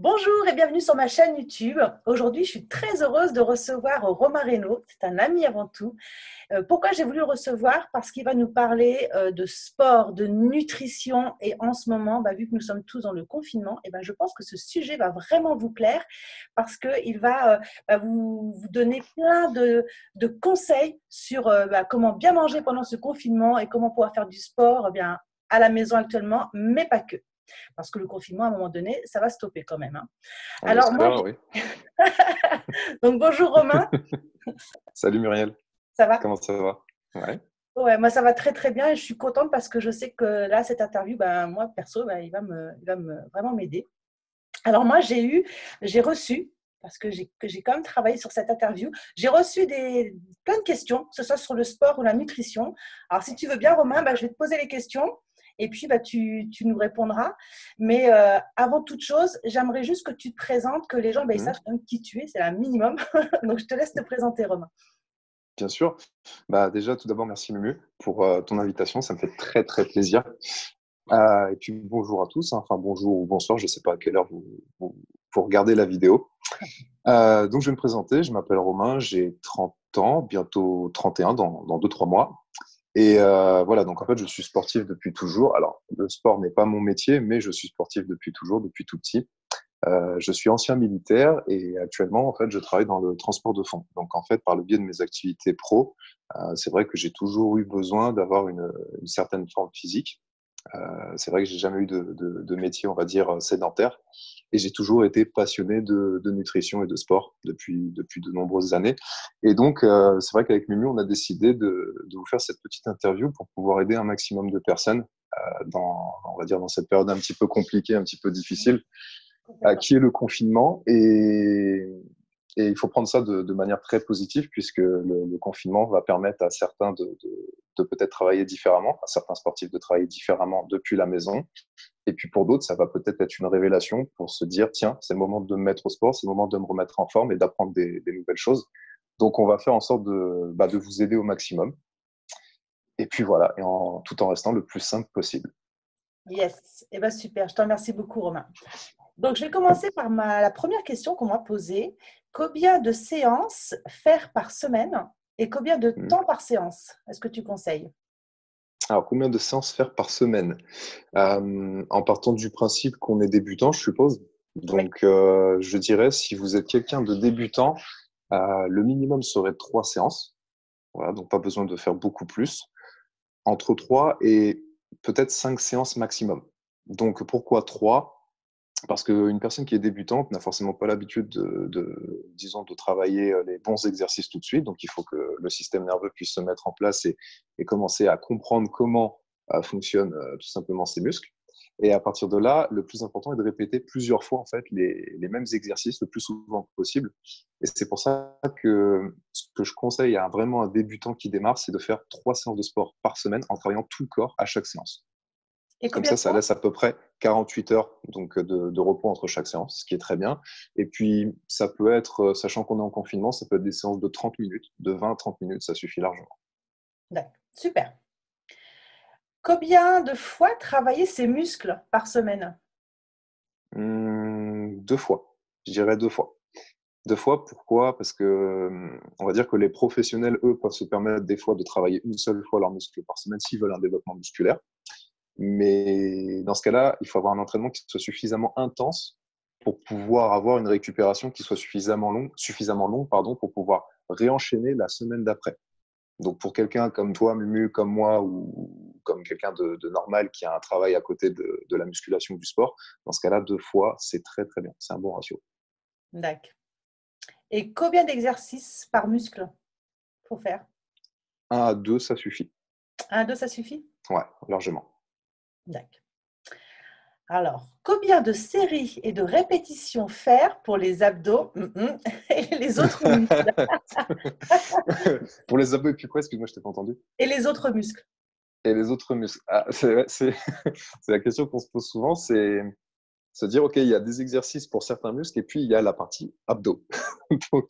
Bonjour et bienvenue sur ma chaîne YouTube. Aujourd'hui, je suis très heureuse de recevoir Romain Reynaud. C'est un ami avant tout. Pourquoi j'ai voulu le recevoir? Parce qu'il va nous parler de sport, de nutrition. Et en ce moment, vu que nous sommes tous dans le confinement, je pense que ce sujet va vraiment vous plaire parce qu'il va vous donner plein de conseils sur comment bien manger pendant ce confinement et comment pouvoir faire du sport à la maison actuellement, mais pas que. Parce que le confinement, à un moment donné, ça va stopper quand même. On Alors, moi, espère, oui. donc bonjour Romain, Salut Muriel, ça va? comment ça va? Ouais. Ouais, moi ça va très très bien et je suis contente parce que je sais que là, cette interview, moi perso, il va me vraiment m'aider. Alors moi, j'ai reçu, parce que j'ai quand même travaillé sur cette interview, j'ai reçu plein de questions, que ce soit sur le sport ou la nutrition. Alors si tu veux bien Romain, je vais te poser les questions et puis tu nous répondras. Mais avant toute chose, j'aimerais juste que tu te présentes, que les gens ils Mhm. sachent quand même qui tu es, c'est un minimum. Donc je te laisse te présenter Romain. Bien sûr. Déjà, tout d'abord, merci Mumu pour ton invitation. Ça me fait très, très plaisir. Et puis, bonjour à tous. Enfin, bonjour ou bonsoir. Je ne sais pas à quelle heure vous regardez la vidéo. Donc, je vais me présenter. Je m'appelle Romain. J'ai 30 ans, bientôt 31 dans 2-3 mois. Et voilà, donc en fait, je suis sportif depuis toujours. Alors, le sport n'est pas mon métier, mais je suis sportif depuis toujours, depuis tout petit. Je suis ancien militaire et actuellement, en fait, je travaille dans le transport de fonds. Donc, en fait, par le biais de mes activités pro, c'est vrai que j'ai toujours eu besoin d'avoir une certaine forme physique. C'est vrai que j'ai jamais eu de métier, on va dire, sédentaire. Et j'ai toujours été passionné de nutrition et de sport depuis de nombreuses années. Et donc, c'est vrai qu'avec Mimu, on a décidé de vous faire cette petite interview pour pouvoir aider un maximum de personnes on va dire, dans cette période un petit peu compliquée, un petit peu difficile Complètement. qui est le confinement. Et il faut prendre ça de manière très positive puisque le confinement va permettre à certains de peut-être travailler différemment, à certains sportifs de travailler différemment depuis la maison. Et puis pour d'autres, ça va peut-être être une révélation pour se dire, tiens, c'est le moment de me mettre au sport, c'est le moment de me remettre en forme et d'apprendre des nouvelles choses. Donc on va faire en sorte de vous aider au maximum. Et puis voilà, tout en restant le plus simple possible. Yes, super, je te remercie beaucoup Romain. Donc je vais commencer par la première question qu'on m'a posée. Combien de séances faire par semaine et combien de Hmm. temps par séance est-ce que tu conseilles? Alors, combien de séances faire par semaine? En partant du principe qu'on est débutant, je suppose. Oui. Donc, je dirais, si vous êtes quelqu'un de débutant, le minimum serait 3 séances. Voilà, donc pas besoin de faire beaucoup plus. Entre 3 et peut-être 5 séances maximum. Donc, pourquoi 3? Parce qu'une personne qui est débutante n'a forcément pas l'habitude disons, de travailler les bons exercices tout de suite. Donc, il faut que le système nerveux puisse se mettre en place et commencer à comprendre comment fonctionnent tout simplement ses muscles. Et à partir de là, le plus important est de répéter plusieurs fois en fait les mêmes exercices le plus souvent possible. Et c'est pour ça que ce que je conseille à vraiment un débutant qui démarre, c'est de faire 3 séances de sport par semaine en travaillant tout le corps à chaque séance. Et Comme combien de ça temps? laisse à peu près 48 heures donc, de repos entre chaque séance, ce qui est très bien. Et puis, ça peut être, sachant qu'on est en confinement, ça peut être des séances de 30 minutes, de 20 à 30 minutes, ça suffit largement. D'accord, super. Combien de fois travailler ses muscles par semaine? 2 fois, je dirais 2 fois. 2 fois, pourquoi? Parce que, on va dire que les professionnels, eux, peuvent se permettre des fois de travailler une seule fois leurs muscles par semaine s'ils veulent un développement musculaire. Mais dans ce cas-là, il faut avoir un entraînement qui soit suffisamment intense pour pouvoir avoir une récupération qui soit suffisamment longue pardon, pour pouvoir réenchaîner la semaine d'après. Donc pour quelqu'un comme toi, Mumu, comme moi, ou comme quelqu'un de normal qui a un travail à côté de la musculation ou du sport, dans ce cas-là, 2 fois, c'est très très bien. C'est un bon ratio. D'accord. Et combien d'exercices par muscle faut faire? 1 à 2, ça suffit. 1 à 2, ça suffit? Ouais, largement. D'accord. Alors, combien de séries et de répétitions faire pour les abdos et les autres muscles? Pour les abdos et puis quoi, excuse-moi, je t'ai pas entendu. Et les autres muscles. Et les autres muscles. C'est la question qu'on se pose souvent, c'est se dire, OK, il y a des exercices pour certains muscles et puis il y a la partie abdos. Donc,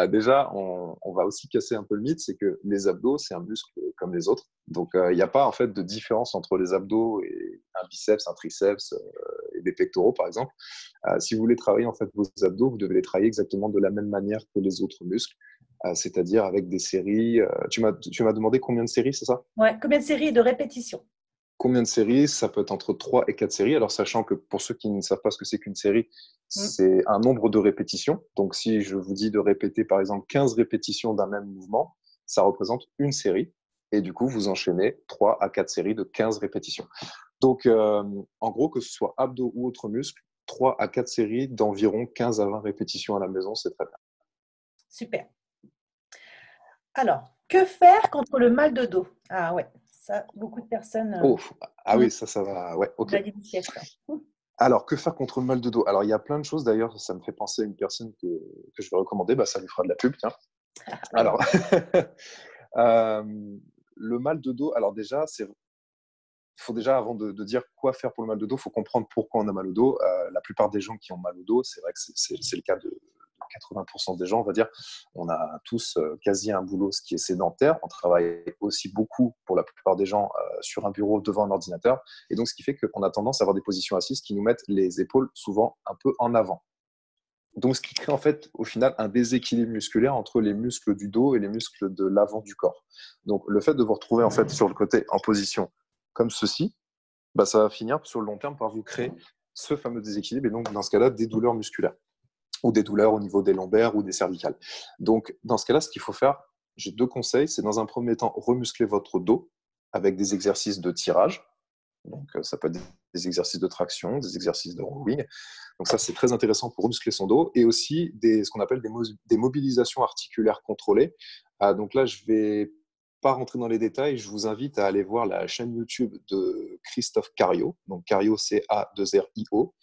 déjà, on va aussi casser un peu le mythe, c'est que les abdos, c'est un muscle comme les autres. Donc, il n'y a pas en fait de différence entre les abdos et un biceps, un triceps les pectoraux, par exemple. Si vous voulez travailler en fait vos abdos, vous devez les travailler exactement de la même manière que les autres muscles, c'est-à-dire avec des séries. Tu m'as demandé combien de séries, c'est ça? Ouais. Combien de séries et de répétitions? Combien de séries? Ça peut être entre 3 et 4 séries. Alors, sachant que pour ceux qui ne savent pas ce que c'est qu'une série, Mm. c'est un nombre de répétitions. Donc, si je vous dis de répéter, par exemple, 15 répétitions d'un même mouvement, ça représente une série. Et du coup, vous enchaînez 3 à 4 séries de 15 répétitions. Donc, en gros, que ce soit abdos ou autres muscles, 3 à 4 séries d'environ 15 à 20 répétitions à la maison, c'est très bien. Super. Alors, que faire contre le mal de dos? Ah ouais, ça, beaucoup de personnes Oh, ah mm, oui, ça va. Ouais, ok. maladie du siècle. Alors, que faire contre le mal de dos? Alors, il y a plein de choses. D'ailleurs, ça me fait penser à une personne que je vais recommander. Bah, ça lui fera de la pub, tiens. Allez. Alors, euh, le mal de dos, alors déjà, il faut déjà, avant de dire quoi faire pour le mal de dos, il faut comprendre pourquoi on a mal au dos. La plupart des gens qui ont mal au dos, c'est vrai que c'est le cas de 80% des gens, on va dire. On a tous quasi un boulot ce qui est sédentaire. On travaille aussi beaucoup, pour la plupart des gens, sur un bureau devant un ordinateur. Et donc, ce qui fait qu'on a tendance à avoir des positions assises qui nous mettent les épaules souvent un peu en avant. Donc, ce qui crée en fait, au final, un déséquilibre musculaire entre les muscles du dos et les muscles de l'avant du corps. Donc, le fait de vous retrouver en fait sur le côté en position comme ceci, bah, ça va finir sur le long terme par vous créer ce fameux déséquilibre et donc, dans ce cas-là, des douleurs musculaires ou des douleurs au niveau des lombaires ou des cervicales. Donc, dans ce cas-là, ce qu'il faut faire, j'ai deux conseils. C'est dans un premier temps, remuscler votre dos avec des exercices de tirage. Donc, ça peut être des exercices de traction, des exercices de rowing. Donc, ça, c'est très intéressant pour remuscler son dos. Et aussi, ce qu'on appelle des mobilisations articulaires contrôlées. Donc là, je vais pas rentrer dans les détails. Je vous invite à aller voir la chaîne YouTube de Christophe Cario. Donc, Cario, c'est A-2-R-I-O.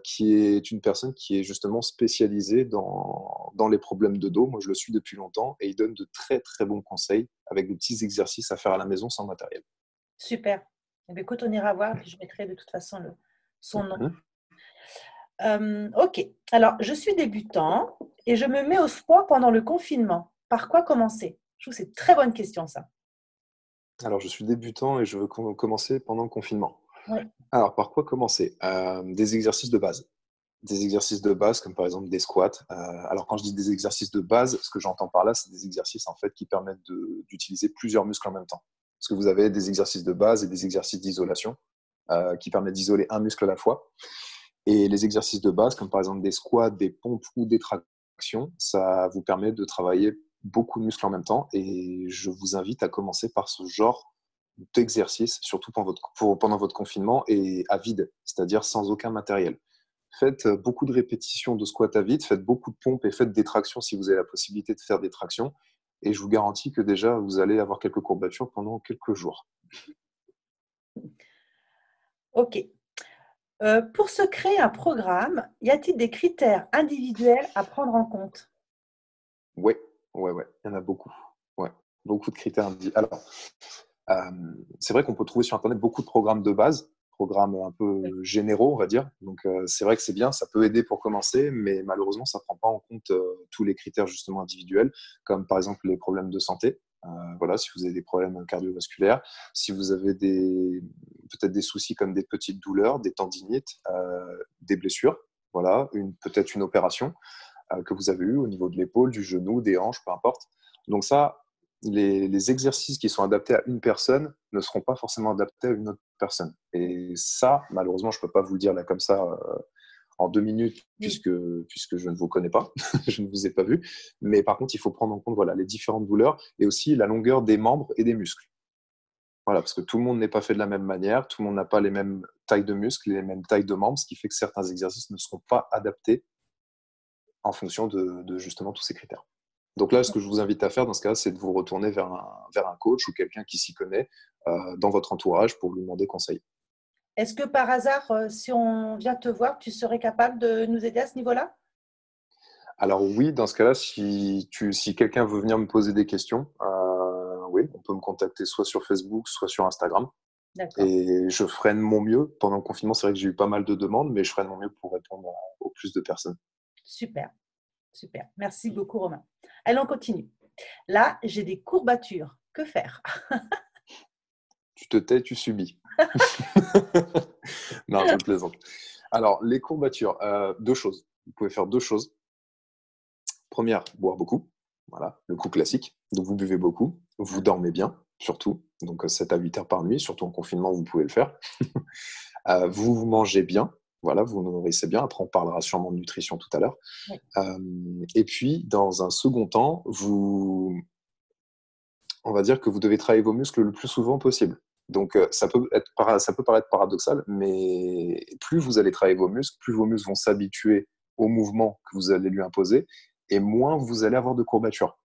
Qui est une personne qui est justement spécialisée dans les problèmes de dos. Moi, je le suis depuis longtemps et il donne de très, très bons conseils avec des petits exercices à faire à la maison sans matériel. Super. Eh bien, écoute, on ira voir, puis je mettrai de toute façon son nom. Mhm. Ok. Alors, je suis débutant et je me mets au sport pendant le confinement. Par quoi commencer? Je trouve que c'est une très bonne question, ça. Alors, je suis débutant et je veux commencer pendant le confinement. Oui. Alors, par quoi commencer? Des exercices de base. Des exercices de base, comme par exemple des squats. Alors, quand je dis des exercices de base, ce que j'entends par là, c'est des exercices en fait qui permettent d'utiliser plusieurs muscles en même temps. Parce que vous avez des exercices de base et des exercices d'isolation qui permettent d'isoler un muscle à la fois. Et les exercices de base, comme par exemple des squats, des pompes ou des tractions, ça vous permet de travailler beaucoup de muscles en même temps. Et je vous invite à commencer par ce genre d'exercice, surtout pendant votre confinement et à vide, c'est-à-dire sans aucun matériel. Faites beaucoup de répétitions de squats à vide, faites beaucoup de pompes et faites des tractions si vous avez la possibilité de faire des tractions. Et je vous garantis que déjà, vous allez avoir quelques courbatures pendant quelques jours. Ok. Pour se créer un programme, y a-t-il des critères individuels à prendre en compte? Ouais, ouais, ouais, il y en a beaucoup. Ouais, beaucoup de critères. Alors, c'est vrai qu'on peut trouver sur Internet beaucoup de programmes de base, programmes un Oui. peu généraux, on va dire. Donc, c'est vrai que c'est bien, ça peut aider pour commencer, mais malheureusement, ça ne prend pas en compte tous les critères justement individuels, comme par exemple les problèmes de santé. Voilà, si vous avez des problèmes cardiovasculaires, si vous avez peut-être des soucis comme des petites douleurs, des tendinites, des blessures, voilà, peut-être une opération que vous avez eue au niveau de l'épaule, du genou, des hanches, peu importe. Donc ça, les exercices qui sont adaptés à une personne ne seront pas forcément adaptés à une autre personne. Et ça, malheureusement, je ne peux pas vous le dire là comme ça en 2 minutes, Oui. puisque je ne vous connais pas, je ne vous ai pas vu. Mais par contre, il faut prendre en compte voilà, les différentes douleurs et aussi la longueur des membres et des muscles. Voilà, parce que tout le monde n'est pas fait de la même manière, tout le monde n'a pas les mêmes tailles de muscles, les mêmes tailles de membres, ce qui fait que certains exercices ne seront pas adaptés en fonction de justement tous ces critères. Donc là, ce que je vous invite à faire dans ce cas, c'est de vous retourner vers un coach ou quelqu'un qui s'y connaît dans votre entourage pour lui demander conseil. Est-ce que par hasard, si on vient te voir, tu serais capable de nous aider à ce niveau-là? Alors oui, dans ce cas-là, si quelqu'un veut venir me poser des questions, oui, on peut me contacter soit sur Facebook, soit sur Instagram. D'accord. Et je ferai de mon mieux. Pendant le confinement, c'est vrai que j'ai eu pas mal de demandes, mais je ferai de mon mieux pour répondre au plus de personnes. Super. Super. Merci beaucoup, Romain. Allez, on continue. Là, j'ai des courbatures. Que faire? Tu te tais, tu subis. Non, je plaisante. Alors, les courbatures, deux choses. Vous pouvez faire deux choses. Première, boire beaucoup. Voilà, le coup classique. Donc, vous buvez beaucoup. Vous dormez bien, surtout. Donc, 7 à 8 heures par nuit. Surtout en confinement, vous pouvez le faire. Vous mangez bien. Voilà, vous vous nourrissez bien. Après, on parlera sûrement de nutrition tout à l'heure. Oui. Et puis, dans un second temps, on va dire que vous devez travailler vos muscles le plus souvent possible. Donc, ça peut paraître paradoxal, mais plus vous allez travailler vos muscles, plus vos muscles vont s'habituer au mouvement que vous allez lui imposer, et moins vous allez avoir de courbatures.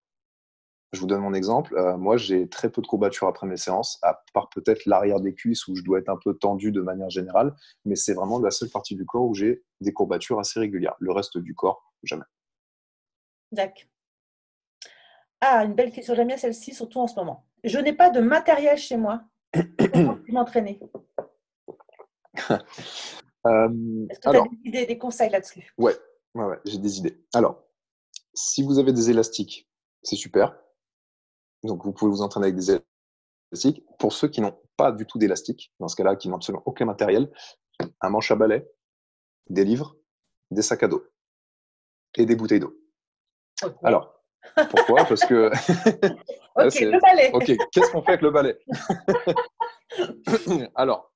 Je vous donne mon exemple. Moi, j'ai très peu de courbatures après mes séances, à part peut-être l'arrière des cuisses où je dois être un peu tendu de manière générale, mais c'est vraiment la seule partie du corps où j'ai des courbatures assez régulières. Le reste du corps, jamais. D'accord. Ah, une belle question. J'aime bien celle-ci, surtout en ce moment. Je n'ai pas de matériel chez moi. Comment puis m'entraîner? Est-ce que tu as Alors, des idées, des conseils là-dessus? ouais, j'ai des idées. Alors, si vous avez des élastiques, c'est super. Donc, vous pouvez vous entraîner avec des élastiques. Pour ceux qui n'ont pas du tout d'élastique, dans ce cas-là, qui n'ont absolument aucun matériel, un manche à balai, des livres, des sacs à dos et des bouteilles d'eau. Ok. Alors, pourquoi? Parce que Ok, le balai. Ok, qu'est-ce qu'on fait avec le balai? Alors,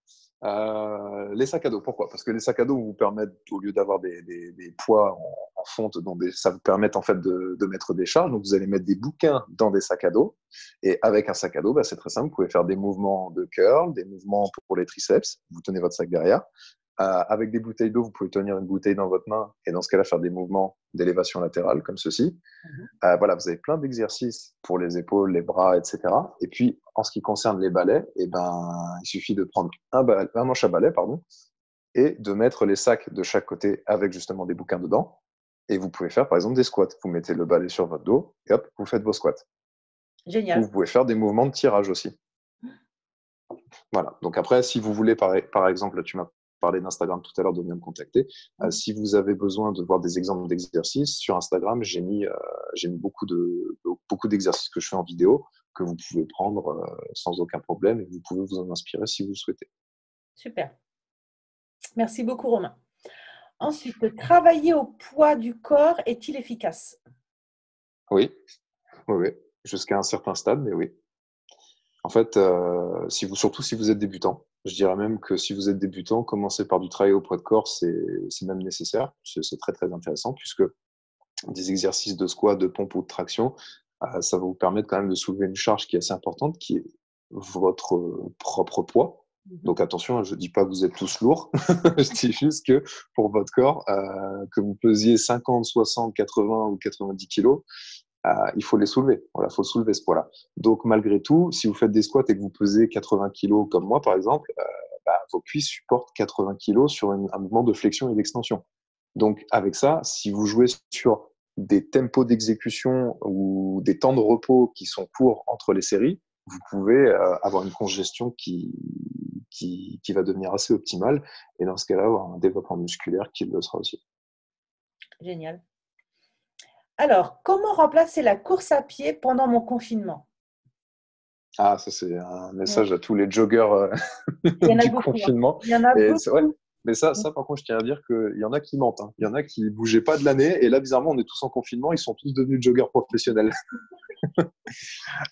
les sacs à dos, pourquoi? Parce que les sacs à dos vous permettent, au lieu d'avoir des poids en fonte, ça vous permet en fait de mettre des charges. Donc, vous allez mettre des bouquins dans des sacs à dos. Et avec un sac à dos, c'est très simple. Vous pouvez faire des mouvements de curl, des mouvements pour les triceps. Vous tenez votre sac derrière. Avec des bouteilles d'eau, vous pouvez tenir une bouteille dans votre main et dans ce cas-là, faire des mouvements d'élévation latérale comme ceci. Voilà, vous avez plein d'exercices pour les épaules, les bras, etc. Et puis, en ce qui concerne les balais, il suffit de prendre un manche à balai, pardon, et de mettre les sacs de chaque côté avec justement des bouquins dedans. Et vous pouvez faire, par exemple, des squats. Vous mettez le balai sur votre dos et hop, vous faites vos squats. Ou Génial. vous pouvez faire des mouvements de tirage aussi. Voilà. Donc après, si vous voulez, par exemple, tu m'as parlé d'Instagram tout à l'heure, de venir me contacter. Si vous avez besoin de voir des exemples d'exercices, sur Instagram, j'ai mis beaucoup d'exercices que je fais en vidéo que vous pouvez prendre sans aucun problème et vous pouvez vous en inspirer si vous le souhaitez. Super. Merci beaucoup, Romain. Ensuite, travailler au poids du corps est-il efficace? Oui, oui. Jusqu'à un certain stade, mais oui. En fait, surtout si vous êtes débutant, je dirais même que si vous êtes débutant, commencer par du travail au poids de corps, c'est même nécessaire. C'est très, très intéressant puisque des exercices de squat, de pompe ou de traction, ça va vous permettre quand même de soulever une charge qui est assez importante, qui est votre propre poids. Donc attention, je ne dis pas que vous êtes tous lourds, je dis juste que pour votre corps, que vous pesiez 50, 60, 80 ou 90 kilos, il faut les soulever. Voilà, il faut soulever ce poids-là. Donc malgré tout, si vous faites des squats et que vous pesez 80 kilos comme moi par exemple, vos cuisses supportent 80 kilos sur un mouvement de flexion et d'extension. Donc avec ça, si vous jouez sur des tempos d'exécution ou des temps de repos qui sont courts entre les séries, vous pouvez avoir une congestion qui va devenir assez optimale et dans ce cas-là, avoir un développement musculaire qui le sera aussi. Génial. Alors, comment remplacer la course à pied pendant mon confinement? Ah, ça c'est un Ouais. message à tous les joggeurs Il y en a du beaucoup, hein. confinement. Il y en a Et c'est vrai. beaucoup. Mais ça, par contre, je tiens à dire qu'il y en a qui mentent. Il y en a qui bougeaient pas de l'année. Et là, bizarrement, on est tous en confinement. Ils sont tous devenus joggeurs professionnels.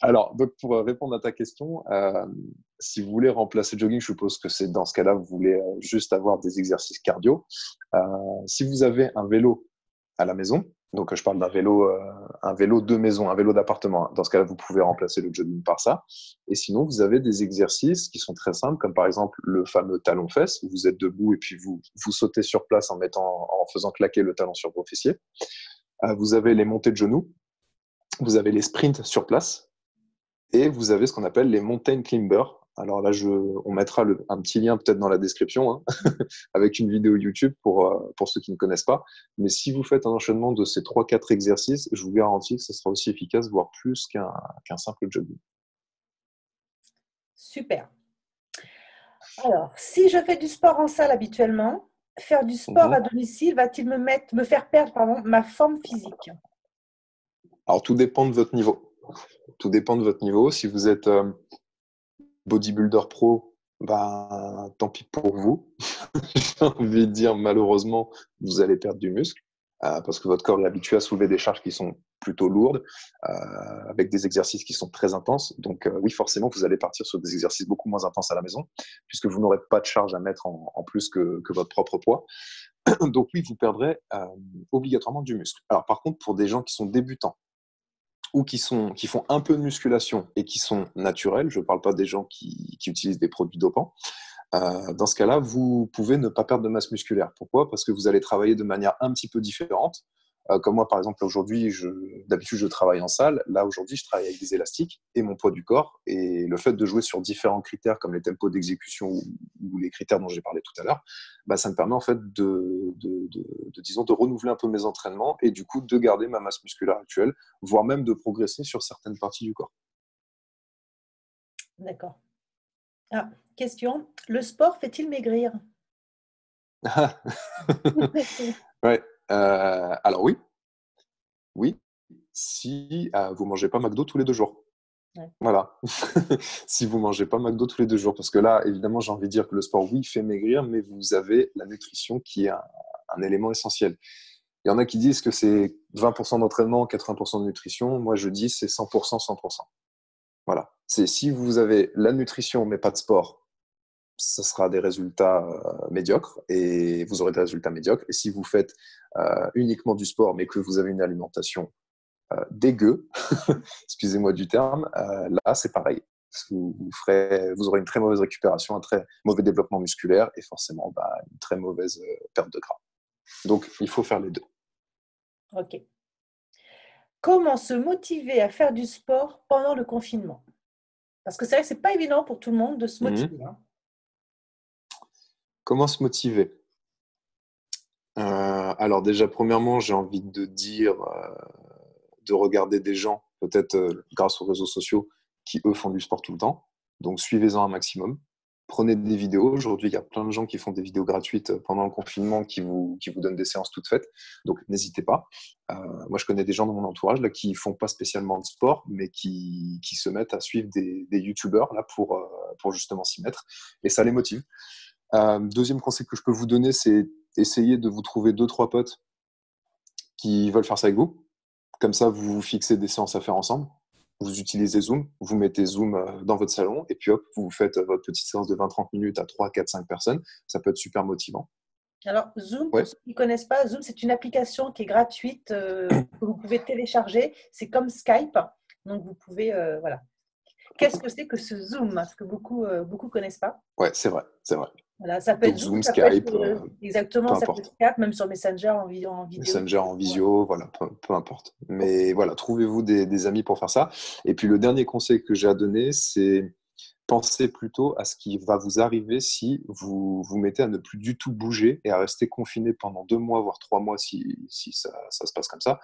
Alors, donc, pour répondre à ta question, si vous voulez remplacer le jogging, je suppose que c'est dans ce cas-là, vous voulez juste avoir des exercices cardio. Si vous avez un vélo à la maison, donc je parle un vélo de maison, un vélo d'appartement. Dans ce cas-là, vous pouvez remplacer le jogging par ça. Et sinon, vous avez des exercices qui sont très simples, comme par exemple le fameux talon-fesse, où vous êtes debout et puis vous sautez sur place en faisant claquer le talon sur vos fessiers. Vous avez les montées de genoux, vous avez les sprints sur place, et vous avez ce qu'on appelle les mountain climbers. Alors là, on mettra un petit lien peut-être dans la description, hein, avec une vidéo YouTube pour ceux qui ne connaissent pas. Mais si vous faites un enchaînement de ces 3-4 exercices, je vous garantis que ce sera aussi efficace, voire plus qu'un simple jogging. Super. Alors, si je fais du sport en salle habituellement, faire du sport à Mhm. domicile va-t-il me faire perdre, pardon, ma forme physique? Alors, tout dépend de votre niveau. Tout dépend de votre niveau. Si vous êtes bodybuilder pro, Ben, tant pis pour vous. J'ai envie de dire, malheureusement, vous allez perdre du muscle parce que votre corps est habitué à soulever des charges qui sont plutôt lourdes, avec des exercices qui sont très intenses. Donc, oui, forcément, vous allez partir sur des exercices beaucoup moins intenses à la maison, puisque vous n'aurez pas de charge à mettre en plus que votre propre poids. Donc, oui, vous perdrez obligatoirement du muscle. Alors, par contre, pour des gens qui sont débutants, ou qui font un peu de musculation et qui sont naturels, je ne parle pas des gens qui utilisent des produits dopants, dans ce cas-là, vous pouvez ne pas perdre de masse musculaire. Pourquoi? Parce que vous allez travailler de manière un petit peu différente. Comme moi, par exemple, aujourd'hui, d'habitude, je travaille en salle. Là, aujourd'hui, je travaille avec des élastiques et mon poids du corps. Et le fait de jouer sur différents critères comme les tempos d'exécution ou les critères dont j'ai parlé tout à l'heure, bah, ça me permet en fait disons, de renouveler un peu mes entraînements et du coup de garder ma masse musculaire actuelle, voire même de progresser sur certaines parties du corps. D'accord. Ah, question. Le sport fait-il maigrir? Ouais. Alors oui, oui, si vous mangez pas McDo tous les 2 jours. Ouais. Voilà. Si vous mangez pas McDo tous les 2 jours, parce que là, évidemment, j'ai envie de dire que le sport, oui, fait maigrir, mais vous avez la nutrition qui est un élément essentiel. Il y en a qui disent que c'est 20% d'entraînement, 80% de nutrition. Moi, je dis c'est 100%, 100%. Voilà. C'est si vous avez la nutrition mais pas de sport, ça sera des résultats médiocres et vous aurez des résultats médiocres. Et si vous faites uniquement du sport mais que vous avez une alimentation dégueu, excusez-moi du terme, là c'est pareil. Vous aurez une très mauvaise récupération, un très mauvais développement musculaire et forcément une très mauvaise perte de gras. Donc il faut faire les deux. Ok. Comment se motiver à faire du sport pendant le confinement? Parce que c'est vrai que c'est pas évident pour tout le monde de se Mmh. motiver, hein. Comment se motiver? Alors déjà, premièrement, j'ai envie de dire de regarder des gens, peut-être grâce aux réseaux sociaux, qui eux font du sport tout le temps. Donc suivez-en un maximum. Prenez des vidéos. Aujourd'hui, il y a plein de gens qui font des vidéos gratuites pendant le confinement qui vous donnent des séances toutes faites. Donc n'hésitez pas. Moi, je connais des gens dans mon entourage là, qui font pas spécialement de sport, mais qui se mettent à suivre des youtubeurs là, pour justement s'y mettre. Et ça les motive. Deuxième conseil que je peux vous donner, c'est essayer de vous trouver 2-3 potes qui veulent faire ça avec vous. Comme ça, vous vous fixez des séances à faire ensemble. Vous utilisez Zoom, vous mettez Zoom dans votre salon et puis hop, vous faites votre petite séance de 20-30 minutes à 3, 4, 5 personnes. Ça peut être super motivant. Alors, Zoom, pour Ouais, ceux qui ne connaissent pas, Zoom, c'est une application qui est gratuite, que vous pouvez télécharger. C'est comme Skype. Donc, vous pouvez, voilà. Qu'est-ce que c'est que ce Zoom? Parce que beaucoup connaissent pas. ouais, c'est vrai, c'est vrai. Voilà, ça peut être Donc Zoom, Zoom, ça peut être Skype, exactement, peu ça peut être importe. Skype, même sur Messenger en vidéo. Messenger en Ouais. visio, voilà, peu importe. Ok. Mais voilà, trouvez-vous des amis pour faire ça. Et puis le dernier conseil que j'ai à donner, c'est pensez plutôt à ce qui va vous arriver si vous vous mettez à ne plus du tout bouger et à rester confiné pendant 2 mois, voire 3 mois si ça se passe comme ça.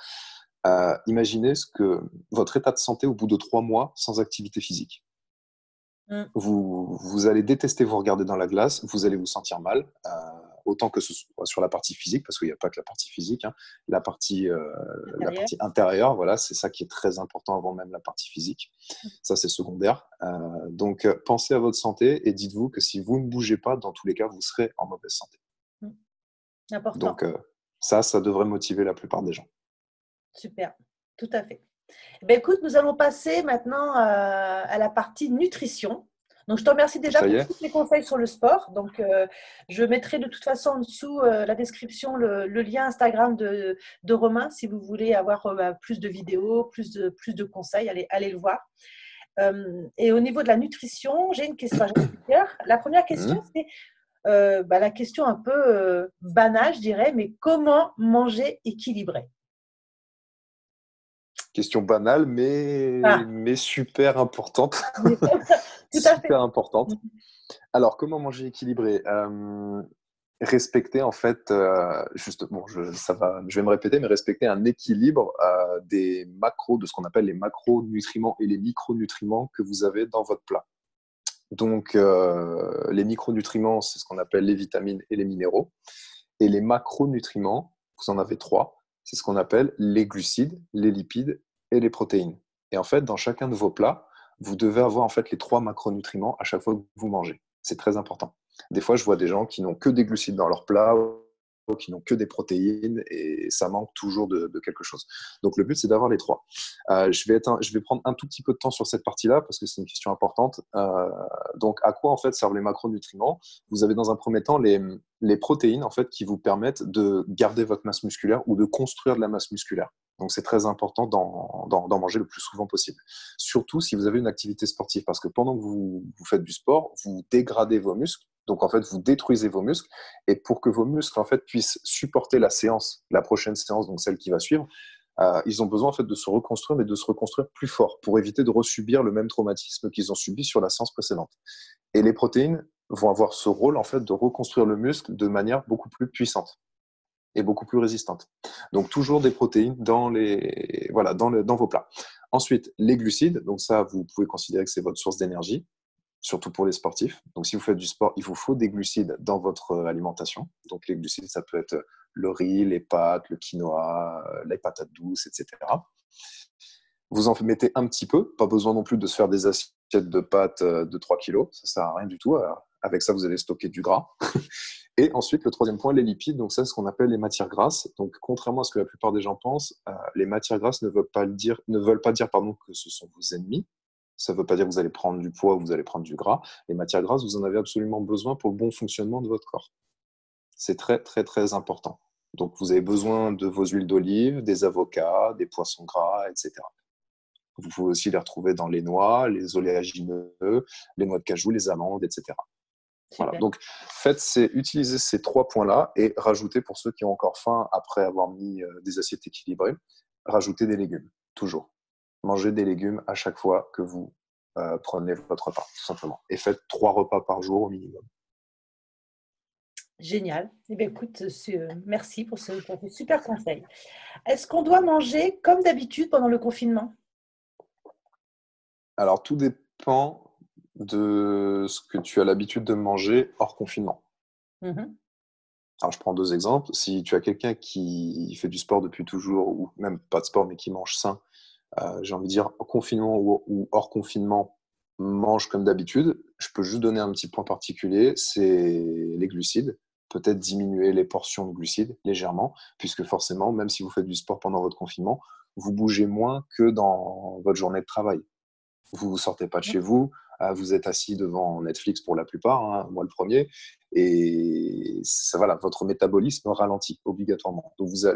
Imaginez ce que votre état de santé au bout de 3 mois sans activité physique. Mm. Vous allez détester vous regarder dans la glace, vous allez vous sentir mal, autant que ce soit sur la partie physique, parce qu'il n'y a pas que la partie physique, hein, la Intérieur. partie intérieure, voilà, c'est ça qui est très important avant même la partie physique. Ça, c'est secondaire. Donc, pensez à votre santé et dites-vous que si vous ne bougez pas, dans tous les cas, vous serez en mauvaise santé. Mm. Important. Donc, ça devrait motiver la plupart des gens. Super. Tout à fait. Eh ben, écoute, nous allons passer maintenant à la partie nutrition. Donc, je te remercie déjà Ça y pour est? tous les conseils sur le sport. Donc, je mettrai de toute façon en dessous la description le lien Instagram de Romain si vous voulez avoir plus de vidéos, plus de conseils. Allez le voir. Et au niveau de la nutrition, j'ai une question. Enfin, j'en ai plusieurs. La première question, Mmh. c'est la question un peu banale, je dirais, mais comment manger équilibré? Question banale, mais, Ah, mais super importante. tout à fait. Super importante. Alors, comment manger équilibré? Respecter, en fait, juste, bon, je vais me répéter, mais respecter un équilibre des macros, de ce qu'on appelle les macronutriments et les micronutriments que vous avez dans votre plat. Donc, les micronutriments, c'est ce qu'on appelle les vitamines et les minéraux. Et les macronutriments, vous en avez trois, c'est ce qu'on appelle les glucides, les lipides et les protéines. Et en fait, dans chacun de vos plats, vous devez avoir en fait les trois macronutriments à chaque fois que vous mangez. C'est très important. Des fois, je vois des gens qui n'ont que des glucides dans leur plat, qui n'ont que des protéines, et ça manque toujours de quelque chose. Donc, le but, c'est d'avoir les trois. Je vais prendre un tout petit peu de temps sur cette partie-là, parce que c'est une question importante. Donc, à quoi, en fait, servent les macronutriments? Vous avez, dans un premier temps, les protéines, en fait, qui vous permettent de garder votre masse musculaire ou de construire de la masse musculaire. Donc, c'est très important d'en manger le plus souvent possible. Surtout si vous avez une activité sportive, parce que pendant que vous faites du sport, vous dégradez vos muscles. Donc, en fait, vous détruisez vos muscles. Et pour que vos muscles, en fait, puissent supporter la séance, la prochaine séance, donc celle qui va suivre, ils ont besoin, en fait, de se reconstruire, mais de se reconstruire plus fort pour éviter de resubir le même traumatisme qu'ils ont subi sur la séance précédente. Et les protéines vont avoir ce rôle, en fait, de reconstruire le muscle de manière beaucoup plus puissante et beaucoup plus résistante. Donc, toujours des protéines dans vos plats. Ensuite, les glucides. Donc, ça, vous pouvez considérer que c'est votre source d'énergie, surtout pour les sportifs. Donc, si vous faites du sport, il vous faut des glucides dans votre alimentation. Donc, les glucides, ça peut être le riz, les pâtes, le quinoa, les patates douces, etc. Vous en mettez un petit peu, pas besoin non plus de se faire des assiettes de pâtes de 3 kilos, ça sert à rien du tout. Avec ça, vous allez stocker du gras. Et ensuite, le troisième point, les lipides, donc ça, c'est ce qu'on appelle les matières grasses. Donc, contrairement à ce que la plupart des gens pensent, les matières grasses ne veulent pas dire, que ce sont vos ennemis. Ça ne veut pas dire que vous allez prendre du poids ou que vous allez prendre du gras. Les matières grasses, vous en avez absolument besoin pour le bon fonctionnement de votre corps. C'est très, très, très important. Donc, vous avez besoin de vos huiles d'olive, des avocats, des poissons gras, etc. Vous pouvez aussi les retrouver dans les noix, les oléagineux, les noix de cajou, les amandes, etc. Voilà. Donc, utilisez ces 3 points-là et rajoutez, pour ceux qui ont encore faim après avoir mis des assiettes équilibrées, rajoutez des légumes, toujours. Mangez des légumes à chaque fois que vous prenez votre repas, tout simplement. Et faites 3 repas par jour au minimum. Génial. Eh bien, écoute, merci pour ce super conseil. Est-ce qu'on doit manger comme d'habitude pendant le confinement? Alors, tout dépend de ce que tu as l'habitude de manger hors confinement. Mhm. Alors, je prends 2 exemples. Si tu as quelqu'un qui fait du sport depuis toujours, ou même pas de sport, mais qui mange sain, j'ai envie de dire, confinement ou hors confinement, mange comme d'habitude. Je peux juste donner un petit point particulier, c'est les glucides. Peut-être diminuer les portions de glucides légèrement, puisque forcément, même si vous faites du sport pendant votre confinement, vous bougez moins que dans votre journée de travail. Vous ne sortez pas de chez vous, vous êtes assis devant Netflix pour la plupart, hein, moi le premier, et ça, voilà, votre métabolisme ralentit obligatoirement. Donc vous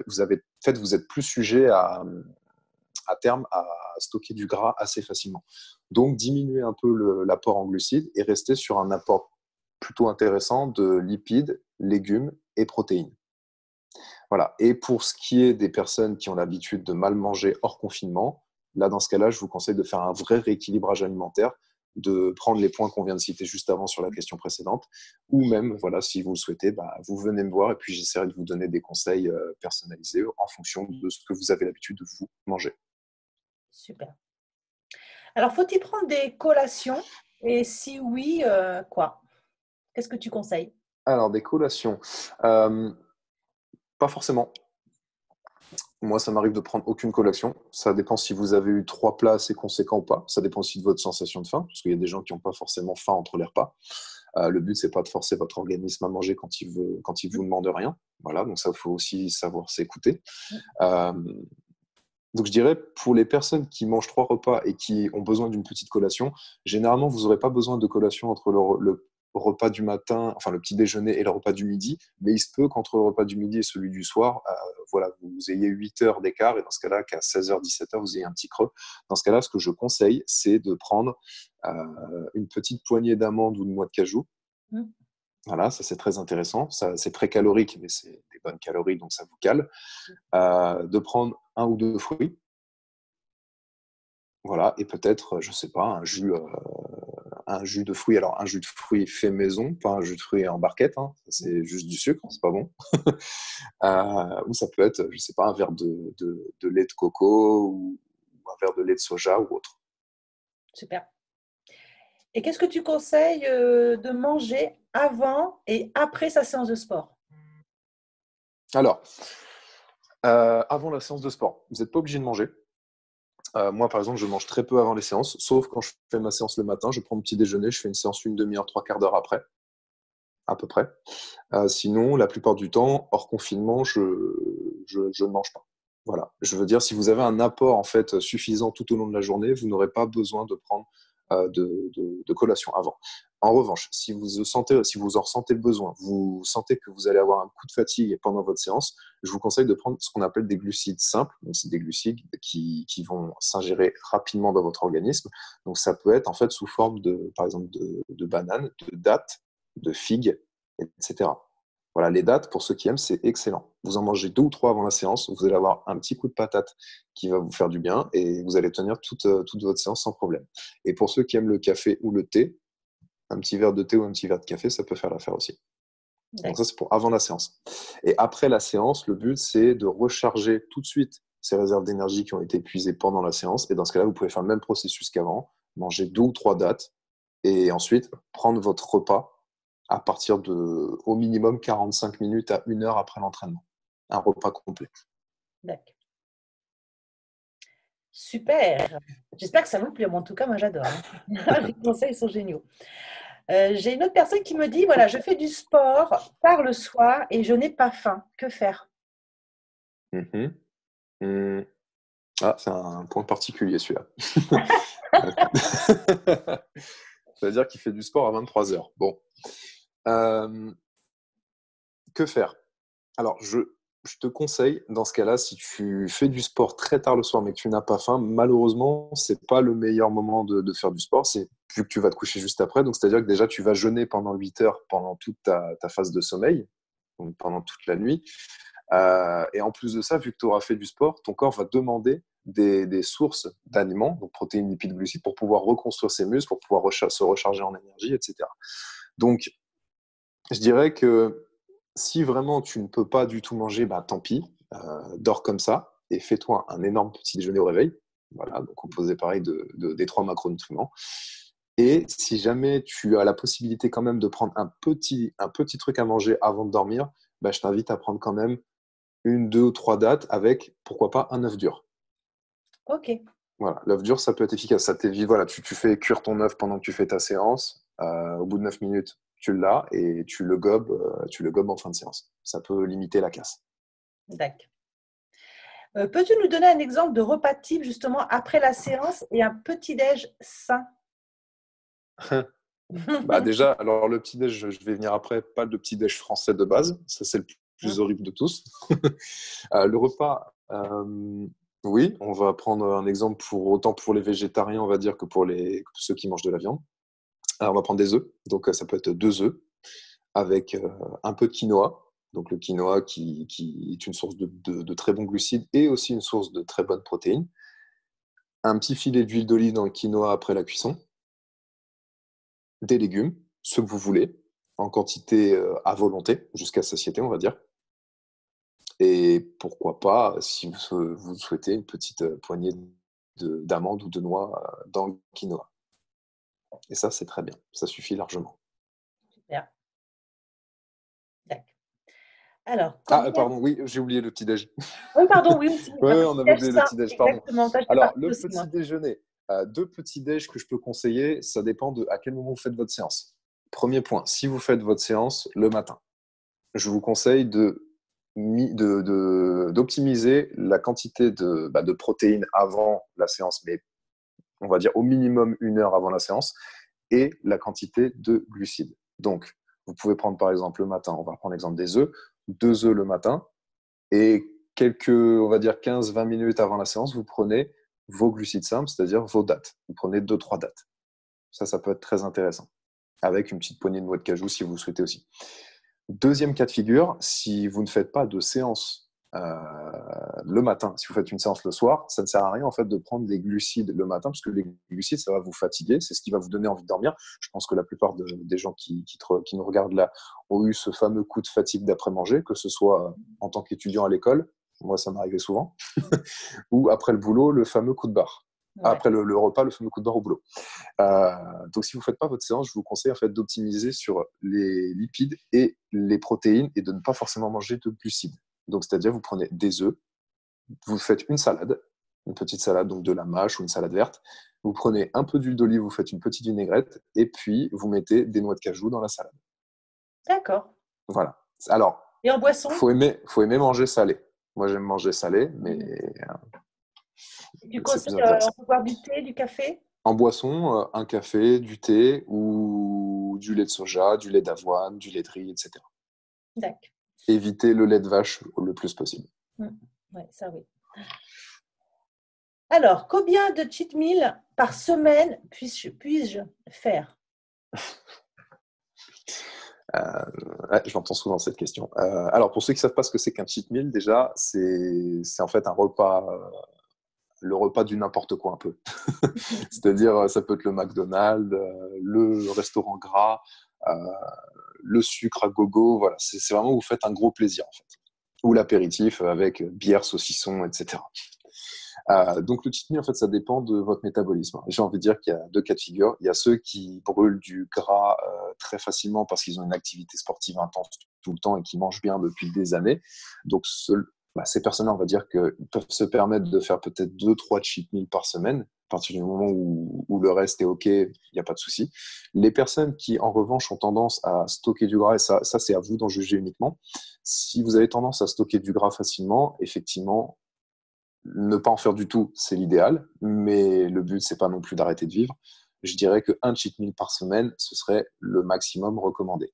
êtes plus sujet à terme à stocker du gras assez facilement. Donc diminuer un peu l'apport en glucides et rester sur un apport plutôt intéressant de lipides, légumes et protéines. Voilà. Et pour ce qui est des personnes qui ont l'habitude de mal manger hors confinement, là, dans ce cas-là, je vous conseille de faire un vrai rééquilibrage alimentaire, de prendre les points qu'on vient de citer juste avant sur la question précédente, ou même, voilà, si vous le souhaitez, vous venez me voir et puis j'essaierai de vous donner des conseils personnalisés en fonction de ce que vous avez l'habitude de vous manger. Super. Alors, faut-il prendre des collations? Et si oui, quoi? Qu'est-ce que tu conseilles? Alors, des collations. Pas forcément. Moi, ça m'arrive de prendre aucune collation. Ça dépend si vous avez eu 3 plats assez conséquents ou pas. Ça dépend aussi de votre sensation de faim, parce qu'il y a des gens qui n'ont pas forcément faim entre les repas. Le but, c'est pas de forcer votre organisme à manger quand il vous demande rien. Voilà, donc ça, il faut aussi savoir s'écouter. Euh, donc, je dirais, pour les personnes qui mangent 3 repas et qui ont besoin d'une petite collation, généralement, vous n'aurez pas besoin de collation entre le repas du matin, enfin le petit déjeuner et le repas du midi, mais il se peut qu'entre le repas du midi et celui du soir, voilà, vous ayez 8 heures d'écart, et dans ce cas-là, qu'à 16h, 17h, vous ayez un petit creux. Dans ce cas-là, ce que je conseille, c'est de prendre une petite poignée d'amandes ou de noix de cajou. Mmh. Voilà, ça c'est très intéressant. Ça, c'est très calorique, mais c'est des bonnes calories, donc ça vous cale. De prendre 1 ou 2 fruits. Voilà, et peut-être, je sais pas, un jus de fruits. Alors, un jus de fruits fait maison, pas un jus de fruits en barquette, hein. C'est juste du sucre, c'est pas bon. Ou ça peut être, je sais pas, un verre de lait de coco ou un verre de lait de soja ou autre. Super. Et qu'est-ce que tu conseilles de manger avant et après sa séance de sport? Alors, avant la séance de sport, vous n'êtes pas obligé de manger. Moi, par exemple, je mange très peu avant les séances, sauf quand je fais ma séance le matin, je prends mon petit déjeuner, je fais une séance une demi-heure, trois quarts d'heure après, à peu près. Sinon, la plupart du temps, hors confinement, je ne mange pas. Voilà. Je veux dire, si vous avez un apport en fait suffisant tout au long de la journée, vous n'aurez pas besoin de prendre de collation avant. En revanche, si vous en ressentez le besoin, vous sentez que vous allez avoir un coup de fatigue pendant votre séance, je vous conseille de prendre ce qu'on appelle des glucides simples. Donc, c'est des glucides qui vont s'ingérer rapidement dans votre organisme. Donc, ça peut être en fait sous forme par exemple, de bananes, de dattes, de figues, etc. Voilà, les dates, pour ceux qui aiment, c'est excellent. Vous en mangez 2 ou 3 avant la séance, vous allez avoir un petit coup de patate qui va vous faire du bien et vous allez tenir toute votre séance sans problème. Et pour ceux qui aiment le café ou le thé, un petit verre de thé ou un petit verre de café, ça peut faire l'affaire aussi. Donc ça, c'est pour avant la séance. Et après la séance, le but, c'est de recharger tout de suite ces réserves d'énergie qui ont été épuisées pendant la séance. Et dans ce cas-là, vous pouvez faire le même processus qu'avant, manger 2 ou 3 dates et ensuite prendre votre repas à partir de, au minimum, 45 minutes à 1 heure après l'entraînement. Un repas complet. D'accord. Super. J'espère que ça vous plaît. En tout cas, moi, j'adore. Les conseils sont géniaux. J'ai une autre personne qui me dit, voilà, je fais du sport tard le soir et je n'ai pas faim. Que faire? Mhm. Hum. Ah, c'est un point particulier celui-là. C'est-à-dire qu'il fait du sport à 23 heures. Bon. Euh, que faire? Alors, je te conseille, dans ce cas-là, si tu fais du sport très tard le soir mais que tu n'as pas faim, malheureusement, c'est pas le meilleur moment de faire du sport. C'est vu que tu vas te coucher juste après. Donc, c'est-à-dire que déjà, tu vas jeûner pendant 8 heures pendant toute ta phase de sommeil, donc pendant toute la nuit. Et en plus de ça, vu que tu auras fait du sport, ton corps va demander des sources d'aliments, donc protéines, lipides, glucides, pour pouvoir reconstruire ses muscles, pour pouvoir se recharger en énergie, etc. Donc, je dirais que si vraiment tu ne peux pas du tout manger, bah, tant pis, dors comme ça et fais-toi un énorme petit déjeuner au réveil. Voilà, donc composé pareil des 3 macronutriments. Et si jamais tu as la possibilité quand même de prendre un petit truc à manger avant de dormir, bah, je t'invite à prendre quand même 1, 2 ou 3 dates avec, pourquoi pas, un œuf dur. Ok, Voilà, l'œuf dur, ça peut être efficace. Ça t'évite, voilà, tu fais cuire ton œuf pendant que tu fais ta séance. Au bout de 9 minutes, tu l'as et tu le gobes en fin de séance. Ça peut limiter la casse. d'accord. Peux-tu nous donner un exemple de repas type justement après la séance et un petit-déj sain? Bah déjà, alors le petit-déj, je vais venir après, pas le petit-déj français de base. Ça, c'est le plus horrible de tous. Le repas, oui, on va prendre un exemple autant pour les végétariens, on va dire, que pour ceux qui mangent de la viande. Alors, on va prendre des œufs. Donc, ça peut être 2 œufs avec un peu de quinoa. Donc, le quinoa qui est une source de très bons glucides et aussi une source de très bonnes protéines. Un petit filet d'huile d'olive dans le quinoa après la cuisson. Des légumes, ceux que vous voulez, en quantité à volonté, jusqu'à satiété, on va dire. Et pourquoi pas, si vous souhaitez, une petite poignée d'amandes ou de noix dans le quinoa. Et ça, c'est très bien. Ça suffit largement. Super, d'accord. Alors, Ah, combien... pardon, oui, j'ai oublié le petit-déj. Oui, pardon, oui aussi, Oui, un on avait petit-déj oublié le sain, petit-déj, pardon. exactement. Ça, je fais Alors, partie le aussi, petit moi. déjeuner, 2 petits-déj que je peux conseiller, ça dépend de à quel moment vous faites votre séance. Premier point, si vous faites votre séance le matin, je vous conseille d'optimiser la quantité de protéines avant la séance, mais on va dire au minimum 1 heure avant la séance, et la quantité de glucides. Donc, vous pouvez prendre par exemple le matin, on va prendre l'exemple des œufs, 2 œufs le matin, et on va dire 15-20 minutes avant la séance, vous prenez vos glucides simples, c'est-à-dire vos dates. Vous prenez 2, 3 dates. Ça peut être très intéressant. Avec une petite poignée de noix de cajou si vous le souhaitez aussi. Deuxième cas de figure, si vous ne faites pas de séance le matin, si vous faites une séance le soir, ça ne sert à rien en fait de prendre des glucides le matin parce que les glucides, ça va vous fatiguer, c'est ce qui va vous donner envie de dormir. Je pense que la plupart des gens qui nous regardent là ont eu ce fameux coup de fatigue d'après-manger, que ce soit en tant qu'étudiant à l'école, moi ça m'arrivait souvent, ou après le boulot, le fameux coup de barre. Ouais, Après le repas, le fameux coup de barre au boulot. Euh, donc, si vous ne faites pas votre séance, je vous conseille en fait d'optimiser sur les lipides et les protéines et de ne pas forcément manger de glucides. Donc, c'est-à-dire, vous prenez des œufs, vous faites une salade, une petite salade, donc de la mâche ou une salade verte. Vous prenez un peu d'huile d'olive, vous faites une petite vinaigrette, et puis vous mettez des noix de cajou dans la salade. D'accord. Voilà. Alors, Et en boisson? faut aimer manger salé. Moi, j'aime manger salé, mais Tu c'est conseilles, plus on intéressant. peut boire du thé, du café? En boisson, un café, du thé ou du lait de soja, du lait d'avoine, du lait de riz, etc. D'accord. Évitez le lait de vache le plus possible. Oui, ça oui. Alors, combien de cheat meals par semaine puis-je faire? Ouais, je l'entends souvent cette question. Alors, pour ceux qui ne savent pas ce que c'est qu'un cheat meal, déjà, c'est en fait un repas, le repas du n'importe quoi un peu. C'est-à-dire, ça peut être le McDonald's, le restaurant gras, euh, le sucre à gogo. Voilà, c'est vraiment, vous faites un gros plaisir en fait. Ou l'apéritif avec bière, saucisson, etc. Donc le cheat meal, en fait, ça dépend de votre métabolisme. J'ai envie de dire qu'il y a deux cas de figure. Il y a ceux qui brûlent du gras très facilement parce qu'ils ont une activité sportive intense tout le temps et qui mangent bien depuis des années. Donc ces personnes-là, on va dire qu'ils peuvent se permettre de faire peut-être 2-3 cheat meals par semaine. À partir du moment où le reste est OK, il n'y a pas de souci. Les personnes qui, en revanche, ont tendance à stocker du gras, et ça c'est à vous d'en juger uniquement. Si vous avez tendance à stocker du gras facilement, effectivement, ne pas en faire du tout, c'est l'idéal, mais le but, c'est pas non plus d'arrêter de vivre. Je dirais qu'un cheat meal par semaine, ce serait le maximum recommandé.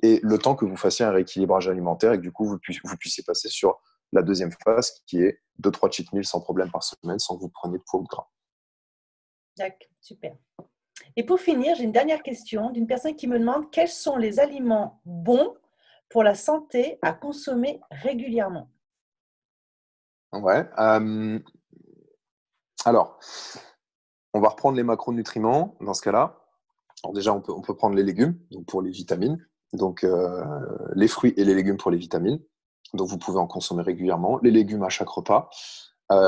Et le temps que vous fassiez un rééquilibrage alimentaire et que du coup, vous puissiez passer sur la deuxième phase qui est 2-3 cheat meals sans problème par semaine sans que vous preniez de poids ou de gras. D'accord, super. Et pour finir, j'ai une dernière question d'une personne qui me demande quels sont les aliments bons pour la santé à consommer régulièrement. Ouais. Alors, on va reprendre les macronutriments dans ce cas-là. Alors déjà, on peut prendre les légumes donc pour les vitamines, donc les fruits et les légumes pour les vitamines. Donc vous pouvez en consommer régulièrement. Les légumes à chaque repas.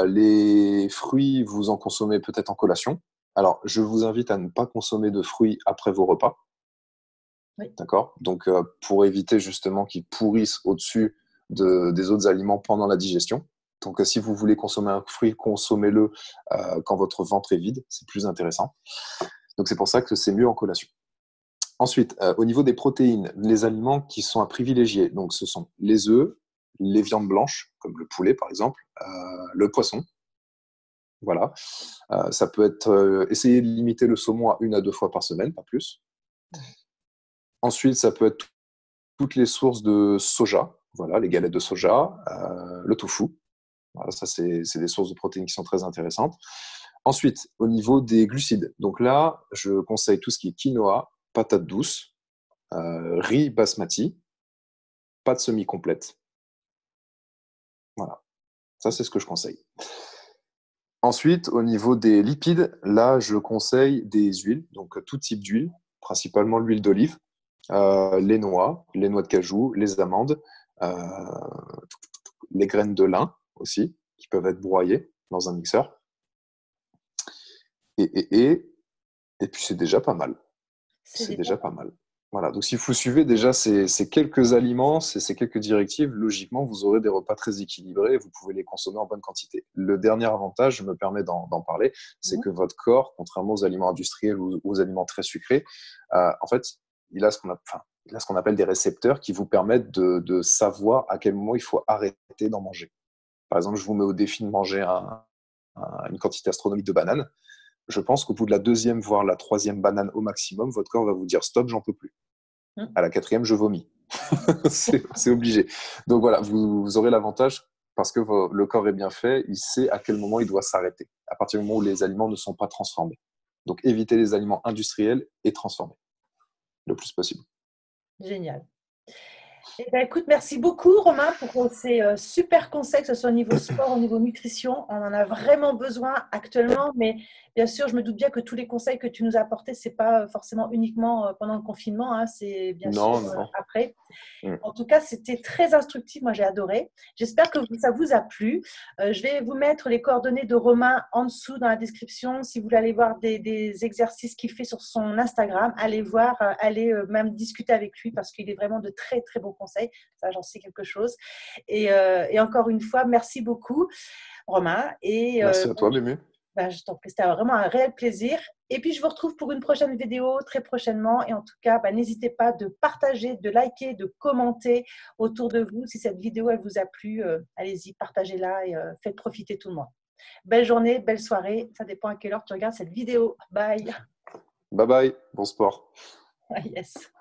Les fruits, vous en consommez peut-être en collation. Alors, je vous invite à ne pas consommer de fruits après vos repas. Oui. D'accord? Donc, pour éviter justement qu'ils pourrissent au-dessus des autres aliments pendant la digestion. Donc, si vous voulez consommer un fruit, consommez-le quand votre ventre est vide. C'est plus intéressant. Donc, c'est pour ça que c'est mieux en collation. Ensuite, au niveau des protéines, les aliments qui sont à privilégier, donc ce sont les œufs, les viandes blanches, comme le poulet par exemple, le poisson. Voilà. Ça peut être essayer de limiter le saumon à 1 à 2 fois par semaine, pas plus. Ensuite, ça peut être toutes les sources de soja, voilà, les galettes de soja, le tofu. Voilà, ça, c'est des sources de protéines qui sont très intéressantes. Ensuite, au niveau des glucides, donc là, je conseille tout ce qui est quinoa, patates douces, riz basmati, pâtes semi-complètes. Voilà, ça, c'est ce que je conseille. Ensuite, au niveau des lipides, là, je conseille des huiles, donc tout type d'huile, principalement l'huile d'olive, les noix de cajou, les amandes, les graines de lin aussi, qui peuvent être broyées dans un mixeur. Et puis, c'est déjà pas mal. C'est déjà pas mal. Voilà, donc si vous suivez déjà ces quelques aliments, ces quelques directives, logiquement, vous aurez des repas très équilibrés et vous pouvez les consommer en bonne quantité. Le dernier avantage, je me permets d'en parler, c'est que votre corps, contrairement aux aliments industriels ou aux aliments très sucrés, en fait, il a ce qu'on appelle des récepteurs qui vous permettent de savoir à quel moment il faut arrêter d'en manger. Par exemple, je vous mets au défi de manger une quantité astronomique de bananes. Je pense qu'au bout de la deuxième, voire la troisième banane au maximum, votre corps va vous dire stop, j'en peux plus. À la quatrième, je vomis. c'est obligé. Donc voilà, vous aurez l'avantage parce que le corps est bien fait, il sait à quel moment il doit s'arrêter, à partir du moment où les aliments ne sont pas transformés. Donc évitez les aliments industriels et transformés le plus possible. Génial. Eh bien, écoute, merci beaucoup Romain pour ces super conseils, que ce soit au niveau sport, au niveau nutrition. On en a vraiment besoin actuellement, mais bien sûr, je me doute bien que tous les conseils que tu nous as apportés, ce n'est pas forcément uniquement pendant le confinement, hein, c'est bien sûr Non. après. En tout cas, c'était très instructif. Moi, j'ai adoré. J'espère que ça vous a plu. Je vais vous mettre les coordonnées de Romain en dessous dans la description. Si vous voulez aller voir des exercices qu'il fait sur son Instagram, allez voir, allez même discuter avec lui parce qu'il est vraiment de très, très bons conseils. Ça, j'en sais quelque chose. Et encore une fois, merci beaucoup, Romain. Merci à toi, Mémé. Je t'en prie, c'était vraiment un réel plaisir. Et puis, je vous retrouve pour une prochaine vidéo très prochainement. Et en tout cas, n'hésitez pas de partager, de liker, de commenter autour de vous. Si cette vidéo elle vous a plu, allez-y, partagez-la et faites profiter tout le monde. Belle journée, belle soirée. Ça dépend à quelle heure tu regardes cette vidéo. Bye. Bye bye, bon sport. Yes.